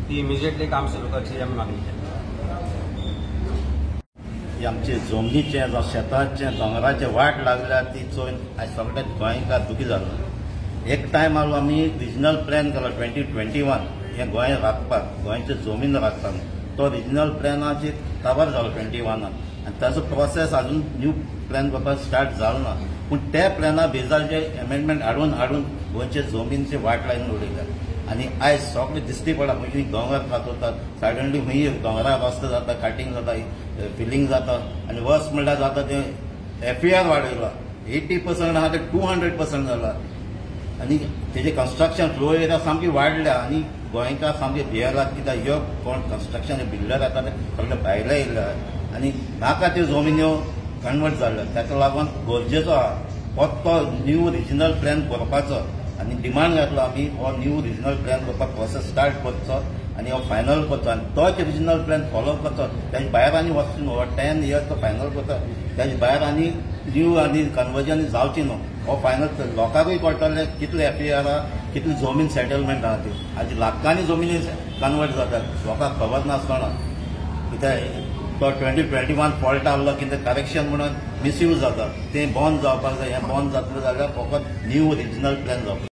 ती इमिजिएटली काम सुरू करची आमी मागणी केली. आमचे जमनीचे जावं शेताचे दोंगराचे वाट लागल्या ती चोयन आज सगळ्या गोंयकार दुखी जालो. एक टायम आलो आमी रिजनल प्लॅन केलो 2021 हे गोंय राखपाक, गोंयचे जमीन राखपाक. तो रिजनल प्लॅनाचेर कवर जालो 21 आनी ताचो प्रोसेस अजून न्यू प्लॅन करपाक स्टार्ट जालो ना. पूण त्या प्लॅना बेजार जे एमेंडमेंट हाडून गोंयचे जमीनचे वाट लायन उडयतात. आणि आयज सगळे दिसती पडा म्हणजे दोंगर खातोतात सडनली खंय दोंगरार रस्तो जाता, काटिंग जाता, फिलिंग जाता आनी वर्स म्हणल्यार जाता ते FAR वाडयला 80% आहा ते 200% जाला. आनी तेजे कन्स्ट्रक्शन फ्लो एरिया सामकी वाडल्या आनी गोंयकार सामके भियेरात कित्याक ह्यो कोण कन्स्ट्रक्शन बिल्डर येता ते सगळे भायले येयले आनी नाका त्यो जमिन्यो कन्वर्ट जाल्यो. ताका लागून गरजेचो आहा तो न्यू रिजनल प्लॅन करपाचो आनी डिमांड घातलो आमी हो न्यू रिजनल प्लॅन करपाक प्रोसेस स्टार्ट करचो आनी हो फायनल करचो आनी तोच रिजनल प्लॅन फॉलो करचो. ताजे भायर आनी वचचें न्हू. 10 years तो फायनल करता. ताजे भायर आनी न्यू आनी कन्वर्जन जावची न्हू. हो फायनल लोकांकूय कळटलें कितले FAR कितली जमीन सेटलमेंट आहा ती. आज लाखांनी जमिनी कन्वर्ट जातात लोकांक खबर नासतना कित्याक तो 2021 फॉल्ट आहलो कितें करेक्शन म्हणून मिसयूज जाता. तें बंद जावपाक जाय. हें बंद जातलें जाल्यार फकत न्यू रिजनल प्लॅन जावपाक